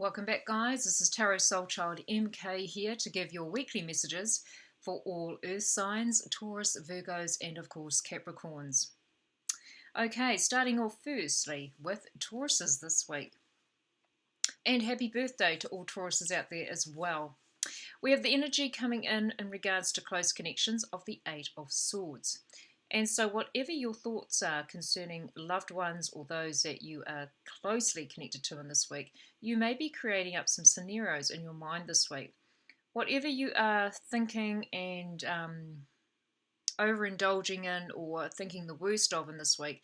Welcome back, guys. This is Tarot Soul Child MK here to give your weekly messages for all Earth signs, Taurus, Virgos, and of course Capricorns. Okay, starting off firstly with Tauruses this week. And happy birthday to all Tauruses out there as well. We have the energy coming in regards to close connections of the Eight of Swords. And so whatever your thoughts are concerning loved ones or those that you are closely connected to in this week, you may be creating up some scenarios in your mind this week. Whatever you are thinking and overindulging in or thinking the worst of in this week,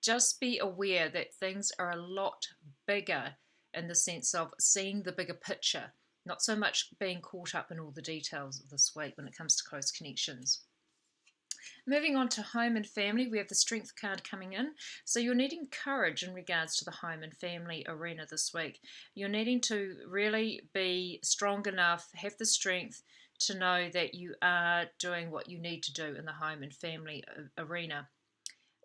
just be aware that things are a lot bigger in the sense of seeing the bigger picture, not so much being caught up in all the details of this week when it comes to close connections. Moving on to home and family, we have the Strength card coming in. So you're needing courage in regards to the home and family arena this week. You're needing to really be strong enough, have the strength to know that you are doing what you need to do in the home and family arena.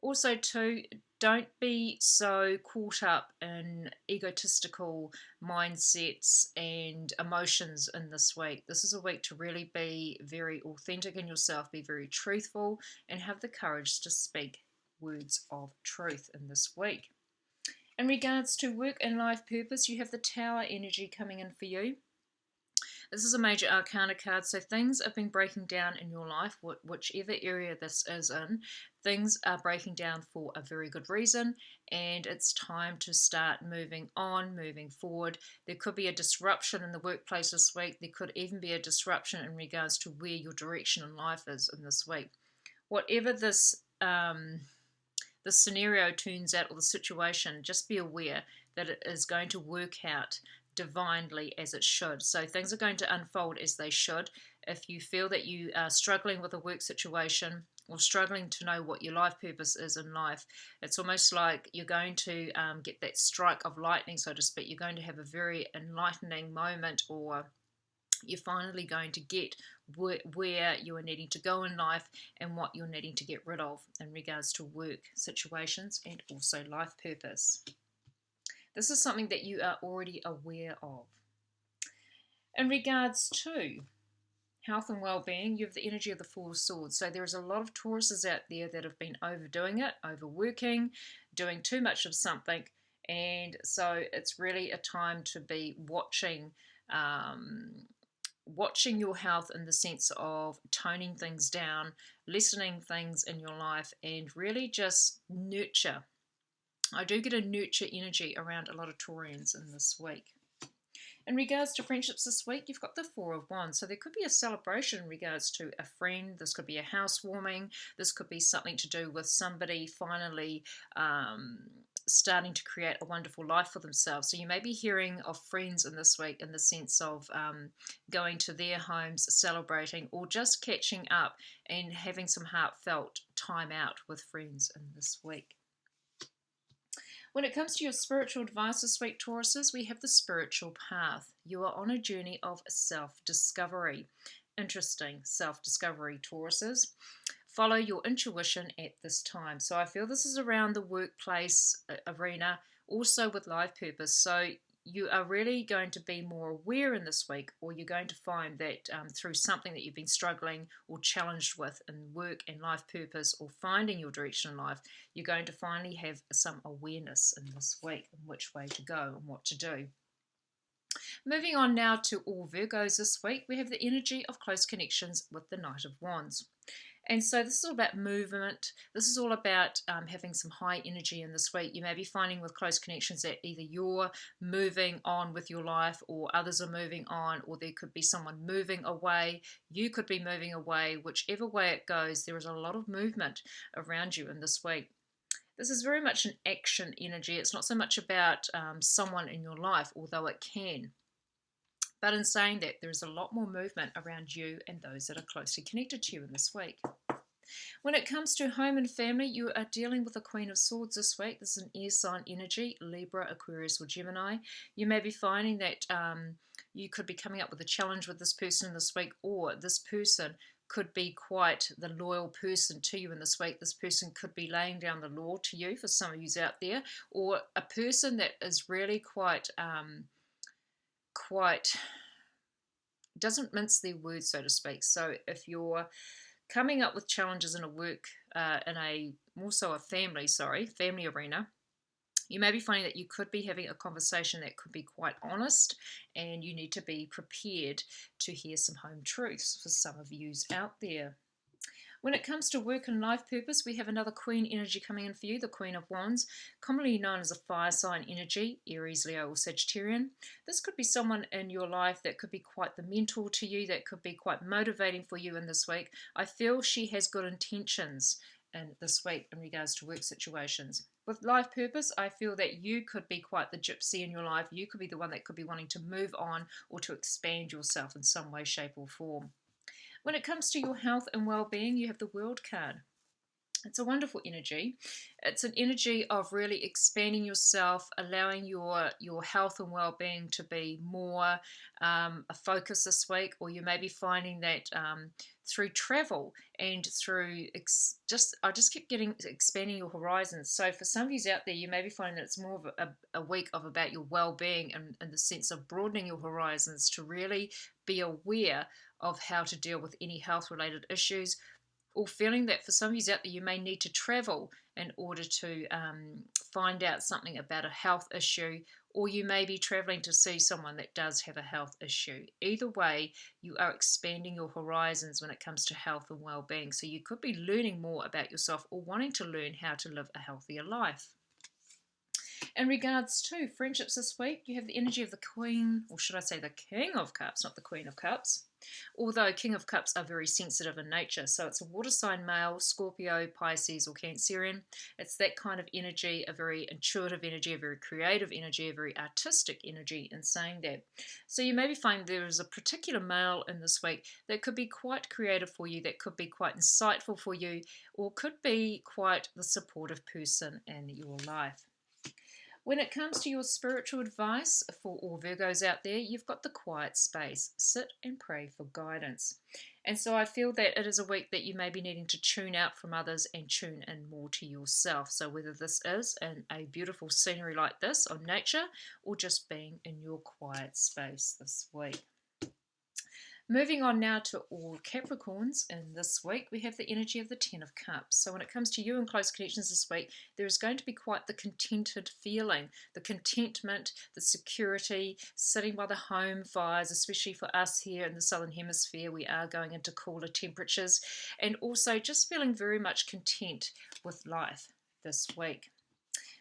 Also, too, don't be so caught up in egotistical mindsets and emotions in this week. This is a week to really be very authentic in yourself, be very truthful, and have the courage to speak words of truth in this week. In regards to work and life purpose, you have the Tower energy coming in for you. This is a major arcana card, so things have been breaking down in your life, whichever area this is in. Things are breaking down for a very good reason, and it's time to start moving on, moving forward. There could be a disruption in the workplace this week. There could even be a disruption in regards to where your direction in life is in this week. Whatever this scenario turns out or the situation, just be aware that it is going to work out divinely as it should. So things are going to unfold as they should. If you feel that you are struggling with a work situation or struggling to know what your life purpose is in life, it's almost like you're going to get that strike of lightning, so to speak. You're going to have a very enlightening moment, or you're finally going to get where you are needing to go in life and what you're needing to get rid of in regards to work situations and also life purpose. This is something that you are already aware of. In regards to health and well-being, you have the energy of the Four of Swords. So there's a lot of Tauruses out there that have been overdoing it, overworking, doing too much of something. And so it's really a time to be watching your health in the sense of toning things down, lessening things in your life, and really just nurture. I do get a nurture energy around a lot of Taurians in this week. In regards to friendships this week, you've got the Four of Wands. So there could be a celebration in regards to a friend. This could be a housewarming. This could be something to do with somebody finally starting to create a wonderful life for themselves. So you may be hearing of friends in this week in the sense of going to their homes, celebrating, or just catching up and having some heartfelt time out with friends in this week. When it comes to your spiritual advice this week, Tauruses, we have the spiritual path. You are on a journey of self-discovery. Interesting self-discovery, Tauruses. Follow your intuition at this time. So I feel this is around the workplace arena, also with life purpose. So you are really going to be more aware in this week, or you're going to find that through something that you've been struggling or challenged with in work and life purpose, or finding your direction in life, you're going to finally have some awareness in this week on which way to go and what to do. Moving on now to all Virgos this week, we have the energy of close connections with the Knight of Wands. And so this is all about movement. This is all about having some high energy in this week. You may be finding with close connections that either you're moving on with your life, or others are moving on, or there could be someone moving away. You could be moving away. Whichever way it goes, there is a lot of movement around you in this week. This is very much an action energy. It's not so much about someone in your life, although it can. But in saying that, there is a lot more movement around you and those that are closely connected to you in this week. When it comes to home and family, you are dealing with the Queen of Swords this week. This is an air sign energy, Libra, Aquarius, or Gemini. You may be finding that you could be coming up with a challenge with this person this week, or this person could be quite the loyal person to you in this week. This person could be laying down the law to you for some of you out there, or a person that is really quite doesn't mince their words, so to speak. So if you're coming up with challenges in a work, in a more so a family arena, you may be finding that you could be having a conversation that could be quite honest, and you need to be prepared to hear some home truths for some of yous out there. When it comes to work and life purpose, we have another Queen energy coming in for you, the Queen of Wands, commonly known as a fire sign energy, Aries, Leo, or Sagittarian. This could be someone in your life that could be quite the mentor to you, that could be quite motivating for you in this week. I feel she has good intentions in this week in regards to work situations. With life purpose, I feel that you could be quite the gypsy in your life. You could be the one that could be wanting to move on or to expand yourself in some way, shape, or form. When it comes to your health and well-being, you have the World card. It's a wonderful energy. It's an energy of really expanding yourself, allowing your health and well-being to be more a focus this week, or you may be finding that through travel and through I just keep getting expanding your horizons. So for some of you out there, you may be finding that it's more of a week of about your well-being and in the sense of broadening your horizons to really be aware of how to deal with any health-related issues, or feeling that for some of you out there, you may need to travel in order to find out something about a health issue, or you may be traveling to see someone that does have a health issue. Either way, you are expanding your horizons when it comes to health and well-being. So you could be learning more about yourself or wanting to learn how to live a healthier life. In regards to friendships this week, you have the energy of the Queen, or should I say the King of Cups, not the Queen of Cups. Although King of Cups are very sensitive in nature, so it's a water sign male, Scorpio, Pisces, or Cancerian. It's that kind of energy, a very intuitive energy, a very creative energy, a very artistic energy in saying that. So you maybe find there is a particular male in this week that could be quite creative for you, that could be quite insightful for you, or could be quite the supportive person in your life. When it comes to your spiritual advice for all Virgos out there, you've got the quiet space. Sit and pray for guidance. And so I feel that it is a week that you may be needing to tune out from others and tune in more to yourself. So whether this is in a beautiful scenery like this or nature, or just being in your quiet space this week. Moving on now to all Capricorns in this week, we have the energy of the Ten of Cups. So when it comes to you and close connections this week, there is going to be quite the contented feeling, the contentment, the security, sitting by the home fires, especially for us here in the Southern Hemisphere. We are going into cooler temperatures, and also just feeling very much content with life this week.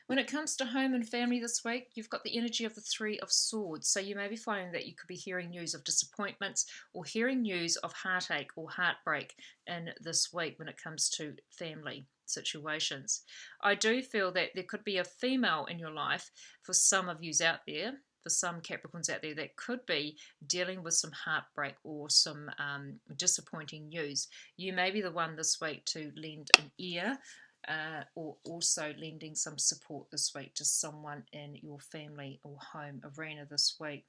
When it comes to home and family this week, you've got the energy of the Three of Swords. So you may be finding that you could be hearing news of disappointments or hearing news of heartache or heartbreak in this week when it comes to family situations. I do feel that there could be a female in your life for some of yous out there, for some Capricorns out there, that could be dealing with some heartbreak or some disappointing news. You may be the one this week to lend an ear, or also lending some support this week to someone in your family or home arena this week.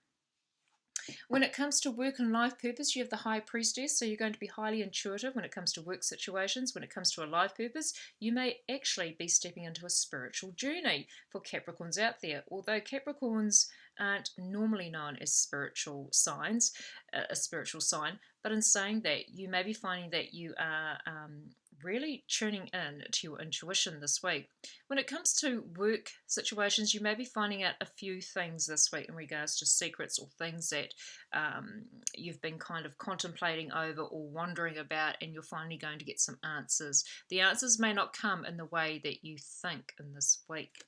When it comes to work and life purpose, you have the High Priestess, so you're going to be highly intuitive when it comes to work situations. When it comes to a life purpose, you may actually be stepping into a spiritual journey for Capricorns out there. Although Capricorns aren't normally known as spiritual signs, a spiritual sign, but in saying that, you may be finding that you are really tuning in to your intuition this week. When it comes to work situations, you may be finding out a few things this week in regards to secrets or things that you've been kind of contemplating over or wondering about, and you're finally going to get some answers. The answers may not come in the way that you think in this week.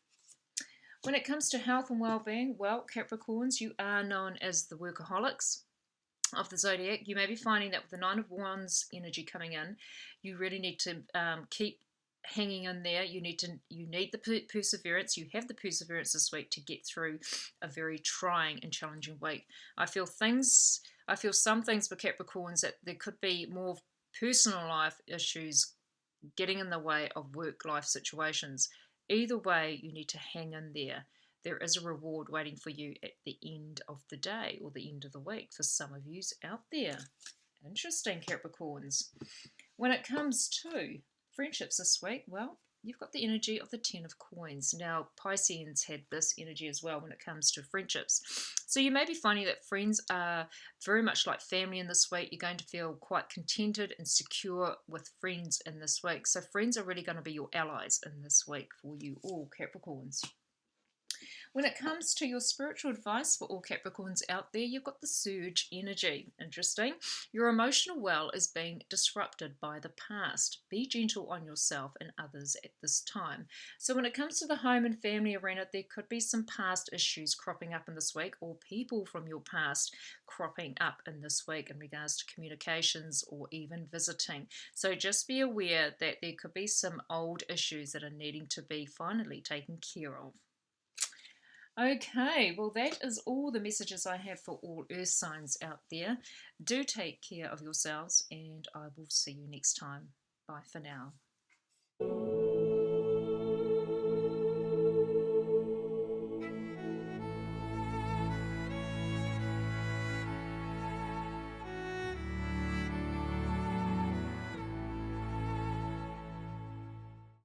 When it comes to health and well-being, well, Capricorns, you are known as the workaholics of the zodiac. You may be finding that with the Nine of Wands energy coming in, you really need to keep hanging in there. You need the perseverance. You have the perseverance this week to get through a very trying and challenging week. I feel some things for Capricorns that there could be more personal life issues getting in the way of work life situations. Either way, you need to hang in there. There is a reward waiting for you at the end of the day or the end of the week for some of yous out there Interesting, Capricorns. When it comes to friendships this week, well, you've got the energy of the Ten of Coins. Now, Pisceans had this energy as well when it comes to friendships. So you may be finding that friends are very much like family in this week. You're going to feel quite contented and secure with friends in this week. So friends are really going to be your allies in this week for you all, Capricorns. When it comes to your spiritual advice for all Capricorns out there, you've got the surge energy. Interesting. Your emotional well is being disrupted by the past. Be gentle on yourself and others at this time. So when it comes to the home and family arena, there could be some past issues cropping up in this week, or people from your past cropping up in this week in regards to communications or even visiting. So just be aware that there could be some old issues that are needing to be finally taken care of. Okay, well, that is all the messages I have for all earth signs out there. Do take care of yourselves, and I will see you next time. Bye for now.